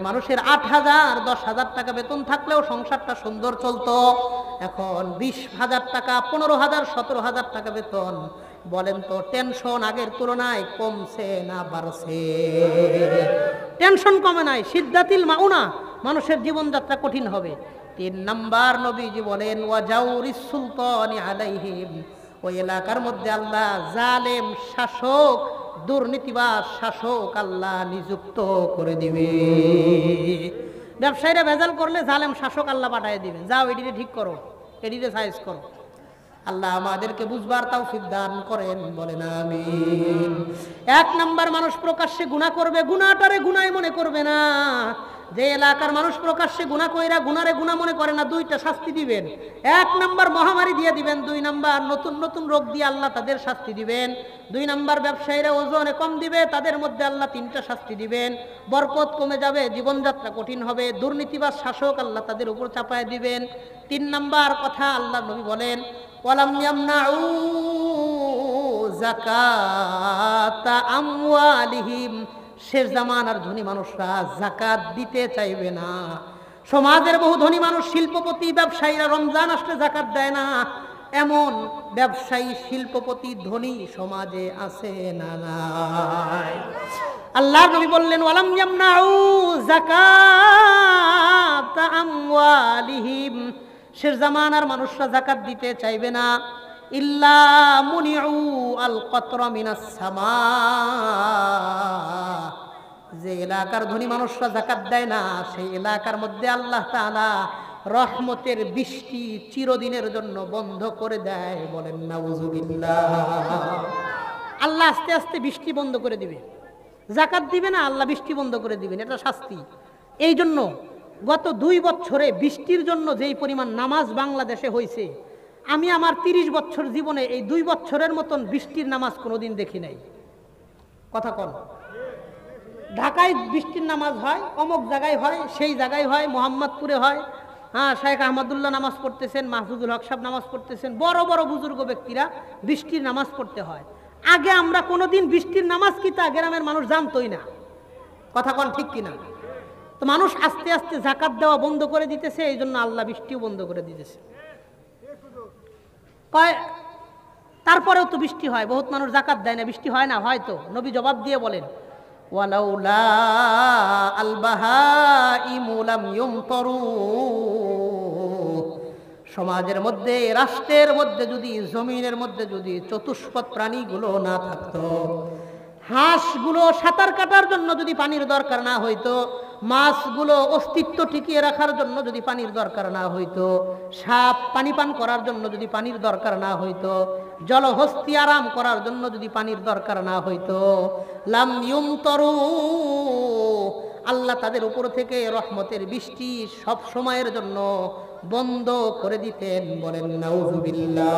মানুষের 8,000 10,000 টাকা বেতন থাকলেও সংসারটা সুন্দর চলতো। এখন 20,000 টাকা, 15,000 17,000 টাকা বেতন। বলেন তো টেনশন আগের তুলনায় কমছে না বাড়ছে? টেনশন কমে নাই, সিদ্ধাতিল মাউনা, মানুষের জীবনযাত্রা কঠিন হবে। 3 নাম্বার নবীজি বলেন ওয়াজাউরিস সুলতানি আলাইহিম, ওই এলাকার মধ্যে আল্লাহ জালেম শাসক, দুর্নীতিবাজ শাসক আল্লাহ নিযুক্ত করে দিবে। ব্যবসায়ীরা ভেজাল করলে জালেম শাসক আল্লাহ পাঠিয়ে দিবেন, যাও এদিকে ঠিক করো, এদিকে সাইজ করো। আল্লাহ আমাদেরকে বুঝবার তৌফিক দান করেন, বলেন আমিন। 1 নাম্বার মানুষ প্রকাশ্যে গুনাহ করবে, গুনাহটারে গুনাহই মনে করবে না। যে এলাকার মানুষ প্রকাশ্যে গুনাহ কইরা গুনারে গুনাহ মনে করে না, 2টা শাস্তি দিবেন। 1 নাম্বার মহামারী দিয়ে দিবেন, 2 নাম্বার নতুন নতুন রোগ দিয়ে আল্লাহ তাদের শাস্তি দিবেন। 2 নাম্বার ব্যবসায়ীরা ওজনে কম দিবে, তাদের মধ্যে আল্লাহ 3টা শাস্তি দিবেন। বরকত কমে যাবে, জীবনযাত্রা কঠিন হবে, দুর্নীতিবাজ শাসক আল্লাহ তাদের উপর চাপায় দিবেন। 3 নাম্বার কথা আল্লাহ নবী বলেন ওয়ালাম ইয়ামনাউ যাকাতা আমওয়ালিহিম, শেষ জামানার ধনী মানুষরা যাকাত দিতে চাইবে না। সমাজের বহু ধনী মানুষ, শিল্পপতি, ব্যবসায়ীরা রমজান আসলে যাকাত দেয় না। এমন ব্যবসায়ী, শিল্পপতি, ধনী সমাজে আছে না নাই? আল্লাহর নবী বললেন ওয়ালাম ইয়ামনাউ যাকাতা আমওয়ালিহিম, শেষ জামানার মানুষরা যাকাত দিতে চাইবে না। ইল্লা মুনিউ আল কতরা মিনাস সামা, যে এলাকার ধনী মানুষরা যাকাত দেয় না সেই এলাকার মধ্যে আল্লাহ তাআলা রহমতের বৃষ্টি চিরদিনের জন্য বন্ধ করে দেয়, বলেন নাউযুবিল্লাহ। আল্লাহ আস্তে আস্তে বৃষ্টি বন্ধ করে দিবে, যাকাত দিবে না, আল্লাহ বৃষ্টি বন্ধ করে দিবেন, এটা শাস্তি। এই জন্য গত 2 বছরে বৃষ্টির জন্য যেই পরিমাণ নামাজ বাংলাদেশে হয়েছে, আমি আমার 30 বছর জীবনে এই 2 বছরের মতন বৃষ্টির নামাজ কোনোদিন দেখি নাই। কথা কন, ঢাকায় বৃষ্টির নামাজ হয়, অমুক জায়গায় হয়, সেই জায়গায় হয়, মোহাম্মদপুরে হয়, হ্যাঁ শেখ আহমদুল্লাহ নামাজ পড়তেছেন, মাহফুজুল হক সাহেব নামাজ পড়তেছেন, বড় বড় বুজুর্গ ব্যক্তিরা বৃষ্টির নামাজ পড়তে হয়। আগে আমরা কোনোদিন বৃষ্টির নামাজ কি তা গ্রামের মানুষ জানতোই না। কথা কন ঠিক কিনা? তো মানুষ আস্তে আস্তে যাকাত দেওয়া বন্ধ করে দিতেছে, এই জন্য আল্লাহ বৃষ্টিও বন্ধ করে দিতেছে। তারপরেও তো বৃষ্টি হয়, বহুত মানুষ যাকাত দেয় না, বৃষ্টি হয় না, হয়তো নবী জবাব দিয়ে বলেন ওয়ালাউলা আল বাহাইমু লাম ইউমতারু, সমাজের মধ্যে, রাষ্ট্রের মধ্যে যদি, জমিনের মধ্যে যদি চতুষ্পদ প্রাণীগুলো না থাকতো, হাঁসগুলো সাঁতার কাটার জন্য যদি পানির দরকার না হইতো, মাছগুলো অস্তিত্ব টিকিয়ে রাখার জন্য যদি পানির দরকার না হইতো, সাপ পানি পান করার জন্য যদি পানির দরকার না হইতো, জলহস্তি আরাম করার জন্য যদি পানির দরকার না হইতো, লাম ইউমতারু, আল্লাহ তাদের উপর থেকে রহমতের বৃষ্টি সব সময়ের জন্য বন্ধ করে দিতেন, বলেন নাউযুবিল্লাহ।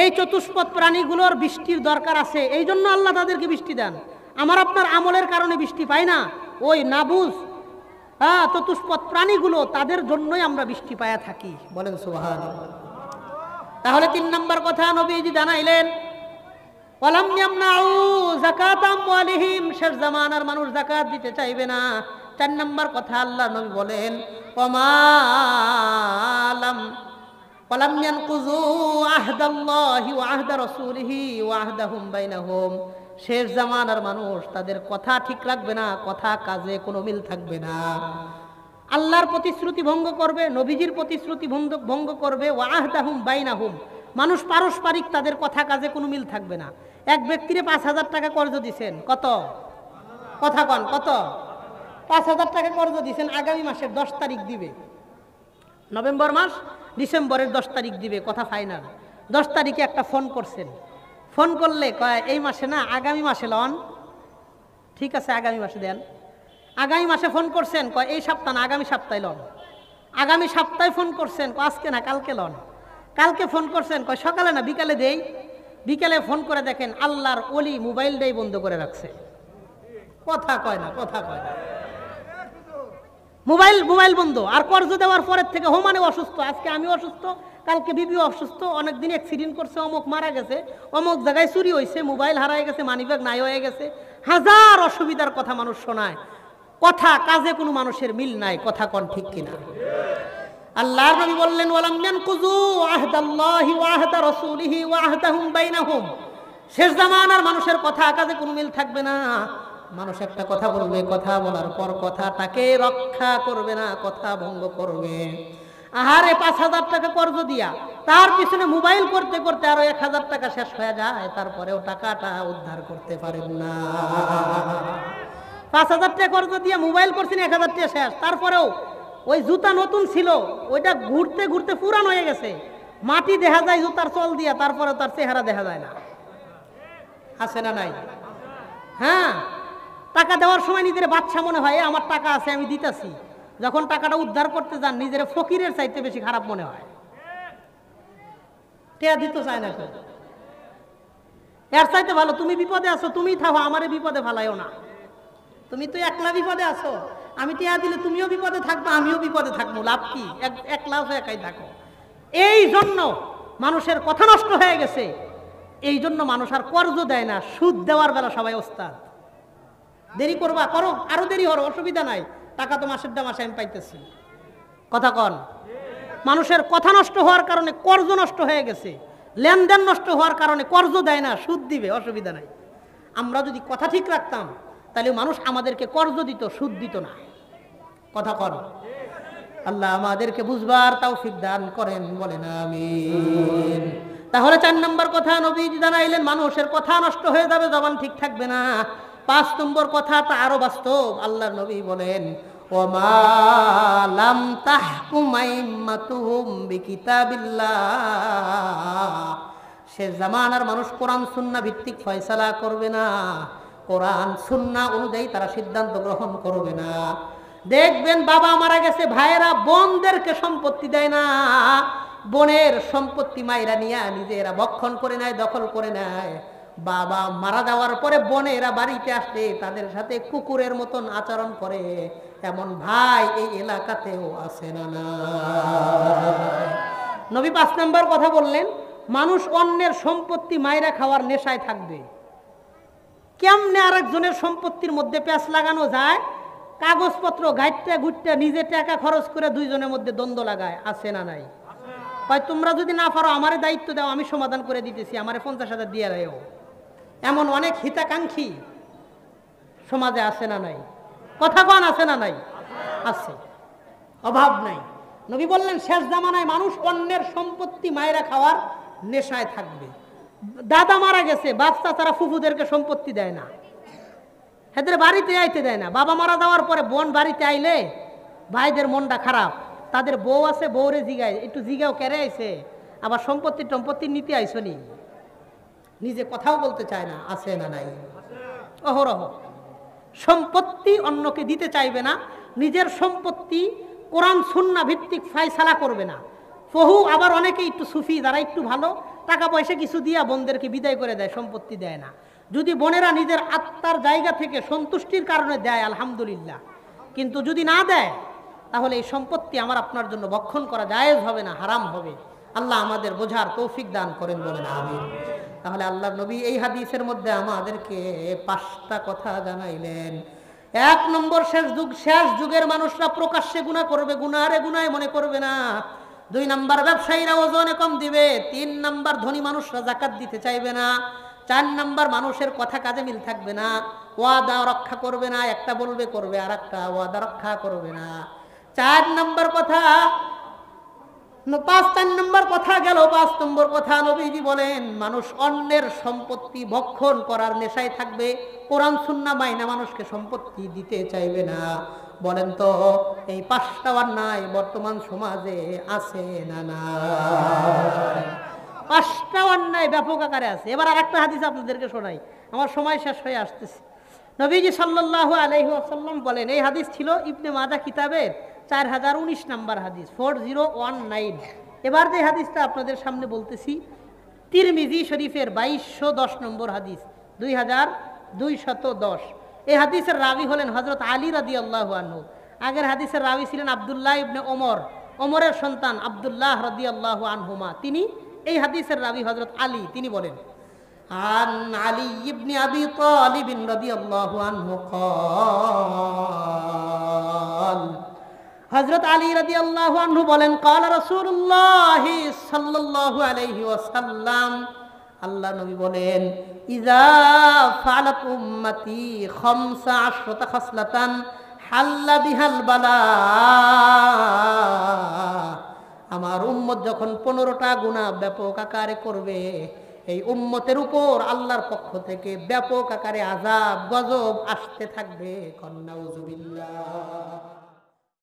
এই চতুষ্পদ প্রাণীগুলোর বৃষ্টির দরকার আছে, এই জন্য আল্লাহ তাদেরকে বৃষ্টি দেন। আমার আপনার আমলের কারণে বৃষ্টি পাই না, ওই নাবুজ চতুষ্পদ প্রাণীগুলো, তাদের জন্যই আমরা বৃষ্টি পায়া থাকি, বলেন সুবহানাল্লাহ। তাহলে 3 নাম্বার কথা নবীজি জানাইলেন ওয়ালাম ইয়ামনাউ যাকাত আমওয়ালিহিম, শেষ জামানার মানুষ যাকাত দিতে চাইবে না। 4 নাম্বার কথা আল্লাহ নবী বলেন ওয়ালাম ইয়ানকুযু আহদাল্লাহি ওয়া আহদা রাসূলিহি ওয়া আহদাহুম বাইনাহুম, শেষ জামানার মানুষ তাদের কথা ঠিক রাখবে না, কথা কাজে কোনো মিল থাকবে না। আল্লাহর প্রতিশ্রুতি ভঙ্গ করবে, নবীজির প্রতিশ্রুতি ভঙ্গ করবে, ওয়া আহদাহুম বাইনাহুম, মানুষ পারস্পরিক তাদের কথা কাজে কোনো মিল থাকবে না। এক ব্যক্তিরে 5,000 টাকা কর্জ দিছেন, কত? কথা কন, কত? 5,000 টাকা কর্জ দিছেন, আগামী মাসের 10 তারিখ দিবে, নভেম্বর মাস, ডিসেম্বরের 10 তারিখ দিবে, কথা ফাইনাল। 10 তারিখে একটা ফোন করছেন, ফোন করলে কয় এই মাসে না, আগামী মাসে লন। ঠিক আছে, আগামী মাসে দেন। আগামী মাসে ফোন করছেন, কয় এই সপ্তাহ না, আগামী সপ্তাহে লন। আগামী সপ্তাহে ফোন করছেন, আজকে না, কালকে লন। কালকে ফোন করছেন, কয় সকালে না, বিকালে দেই। বিকালে ফোন করে দেখেন আল্লাহর ওলি মোবাইলটাই বন্ধ করে রাখছে। কথা কয় না, কথা কয় না, মোবাইল বন্ধ। আর কর্জ দেওয়ার পরের থেকে হোমানে অসুস্থ, আজকে আমি অসুস্থ, কালকে বিবিও অসুস্থ, অনেকদিন অ্যাক্সিডেন্ট করছে, অমুক মারা গেছে, অমুক জায়গায় চুরি হয়েছে, মোবাইল হারায় গেছে, মানিব্যাগ নাই হয়ে গেছে, হাজার অসুবিধার কথা মানুষ শোনায়। কথা কাজে কোনো মানুষের মিল নাই। কথা কোন ঠিক কিনা? আল্লাহর নবী বললেন ওয়ালাম ইয়ানকুযু আহদাল্লাহি ওয়া আহদা রাসূলিহি ওয়া আহদাহুম বাইনাহুম। শেষ জামানার মানুষের কথা কাজে কোনো মিল থাকবে না। মানুষ একটা কথা বলবে, কথা বলার পর কথাটাকে রক্ষা করবে না, কথা ভঙ্গ করবে। আহারে ৫,০০০ টাকা কর্জ দিয়া তার পিছনে মোবাইল করতে করতে আরো ১,০০০ টাকা শেষ হয়ে যায়, তারপরেও টাকাটা উদ্ধার করতে পারেন না। ৫,০০০ টাকা কর্জ দিয়া মোবাইল করছেন, ১,০০০ টাকা শেষ, তারপরেও ওই জুতা নতুন ছিল, ওইটা ঘুরতে ঘুরতে পুরান হয়ে গেছে, মাটি দেখা যায় জুতার চল দিয়া, তারপরে তার চেহারা দেখা যায় না। আছে না নাই? হ্যাঁ, টাকা দেওয়ার সময় নিজের বাচ্চা মনে হয়, আমার টাকা আছে আমি দিতেছি। যখন টাকাটা উদ্ধার করতে যান নিজের ফকিরের চাইতে বেশি খারাপ মনে হয়। টেয়া দিতে চায় না কেউ। এর চাইতে ভালো তুমি বিপদে আছো, তুমি থাকো, আমারে বিপদে ফেলাইও না। তুমি তো একলা বিপদে আছো, আমি টেয়া দিলে তুমিও বিপদে থাকবো, আমিও বিপদে থাকবো, লাভ কি? একলা একাই থাকো। এই জন্য মানুষের কথা নষ্ট হয়ে গেছে। এই জন্য মানুষ আর কর্জ দেয় না, সুদ দেওয়ার বেলা সবাই ওস্তাদ। দেরি করবা করো, আরো দেরি হলো, অসুবিধা নাই, টাকা তো মাসের মাসে আমি পাইতেছি। কথা কন? মানুষের কথা নষ্ট হওয়ার কারণে কর্জ নষ্ট হয়ে গেছে, লেনদেন নষ্ট হওয়ার কারণে কর্জ দেয় না, সুদ দিবে, অসুবিধা নাই। আমরা যদি কথা ঠিক রাখতাম তাহলে মানুষ আমাদেরকে কর্জ দিত, সুদ দিত না। কথা কন? আল্লাহ আমাদেরকে বুঝবার তৌফিক দান করেন, বলেন আমিন। তাহলে ৪ নম্বর কথা নবীজি জানাইলেন, মানুষের কথা নষ্ট হয়ে যাবে, জবান ঠিক থাকবে না। ৫ নম্বর কথাটা আরো বাস্তব। আল্লাহর নবী বলেন ওমা লাম তাহকুম আইম্মাতুহুম বিকিতাবিল্লাহ। সে জামানার মানুষ কোরআন সুন্নাহ ভিত্তিক ফয়সালা করবে না, কোরআন সুন্নাহ অনুযায়ী তারা সিদ্ধান্ত গ্রহণ করবে না। দেখবেন বাবা মারা গেছে, ভাইয়েরা বোনদেরকে সম্পত্তি দেয় না, বোনের সম্পত্তি মায়েরা নিয়ে নিজেরা ভক্ষণ করে নেয়, দখল করে নেয়। বাবা মারা যাওয়ার পরে বোনেরা বাড়িতে আসলে তাদের সাথে কুকুরের মতন আচরণ করে, এমন ভাই এই এলাকাতেও আছে না? নবী ৫ নম্বর কথা বললেন, মানুষ অন্যের সম্পত্তি মায়েরা খাওয়ার নেশায় থাকবে। কেমনে আরেকজনের সম্পত্তির মধ্যে প্যাঁচ লাগানো যায়, কাগজপত্র গাইটটা ঘুরটা নিজে টাকা খরচ করে দুইজনের মধ্যে দ্বন্দ্ব লাগায়, আছে না নাই? হয় তোমরা যদি না পারো আমারে দায়িত্ব দাও, আমি সমাধান করে দিতেছি, আমারে ৫০,০০০ দিয়ে রাখো। এমন অনেক হিতাকাঙ্ক্ষী সমাজে আছে না নাই? কথা কন আছে না নাই? আছে, অভাব নাই। নবী বললেন শেষ জামানায় মানুষ অন্যের সম্পত্তি মায়েরা খাওয়ার নেশায় থাকবে। দাদা মারা গেছে, বাচ্চা তারা ফুফুদেরকে সম্পত্তি দেয় না, এদের বাড়িতে আইতে দেয় না। বাবা মারা যাওয়ার পরে বোন বাড়িতে আইলে ভাইদের মনটা খারাপ, তাদের বউ আছে, বউরে জিগায় একটু জিগাও কেড়ে আইছে, আবার সম্পত্তি নিতে আইসো নি, নিজে কথাও বলতে চায় না, আছে না নাই? অহরহ সম্পত্তি অন্যকে দিতে চাইবে না, নিজের সম্পত্তি কোরআন সুন্নাহ ভিত্তিক ফায়সালা করবে না। বহু আবার অনেকে একটু সুফি, যারা একটু ভালো টাকা পয়সা কিছু দিয়া বোনদেরকে বিদায় করে দেয়, সম্পত্তি দেয় না। যদি বোনেরা নিজের আত্মার জায়গা থেকে সন্তুষ্টির কারণে দেয় আলহামদুলিল্লাহ, কিন্তু যদি না দেয় তাহলে এই সম্পত্তি আমার আপনার জন্য ভক্ষণ করা জায়েজ হবে না, হারাম হবে। আল্লাহ আমাদের বোঝার তৌফিক দান করেন, বলেন আমিন। তাহলে আল্লাহর নবী এই হাদিসের মধ্যে আমাদেরকে ৫টা কথা জানাইলেন। ১ নম্বর, শেষ যুগের মানুষরা প্রকাশ্যে গুনাহ করবে, গুনারে গুনায় মনে করবে না। ২ নম্বর, ব্যবসায়ীরা ওজনে কম দিবে। ৩ নম্বর, ধনী মানুষরা যাকাত দিতে চাইবে না। ৪ নম্বর, মানুষের কথা কাজে মিল থাকবে না, ওয়াদা রক্ষা করবে না, একটা বলবে করবে আর একটা ওয়াদা রক্ষা করবে না। ৪ নম্বর কথা ৪ নম্বর কথা গেল। ৫ নম্বর কথা নবীজি বলেন মানুষ অন্যের সম্পত্তি ভক্ষণ করার নেশায় থাকবে, কোরআন সুন্নাহ মাইনা মানুষকে সম্পত্তি দিতে চাইবে না। বলেন তো এই ৫টা অন্যায় বর্তমান সমাজে আছে না? না, ৫টা অন্যায় ব্যাপক আকারে আছে। এবার আরেকটা হাদিস আপনাদেরকে শোনাই, আমার সময় শেষ হয়ে আসতেছে। নবীজি সাল্লাল্লাহু আলাইহি ওয়াসাল্লাম বলেন, এই হাদিস ছিল ইবনে মাজাহ কিতাবের 4019 নম্বর হাদিস, 4019। এবার যে হাদিসটা আপনাদের সামনে বলতেছি তিরমিজি শরীফের 2210 নম্বর হাদিস, 2210। এই হাদিসের রাবি হলেন হযরত আলী রাদিয়াল্লাহু আনহু। আগের হাদিসের রাবি ছিলেন আব্দুল্লাহ ইবনে ওমর, ওমরের সন্তান আব্দুল্লাহ রাদিয়াল্লাহু আনহুমা, তিনি এই হাদিসের রাবি হযরত আলী। তিনি বলেন আন আলী ইবনে আবি তালিব রাদিয়াল্লাহু আনহু ক্বাল হযরত আলী রাদিয়াল্লাহু আনহু বলেন, ক্বালা রাসূলুল্লাহ সাল্লাল্লাহু আলাইহি ওয়াসাল্লাম, আল্লাহ নবী বলেন, ইযা ফাআলাত উম্মতি 15 খাসলাতান হাল্লা বিহাল বালা, আমার উম্মত যখন 15টা গুনাহ ব্যাপক আকারে করবে, এই উম্মতের উপর আল্লাহর পক্ষ থেকে ব্যাপক আকারে আযাব গজব আসতে থাকবে। কন্নাউযুবিল্লাহ।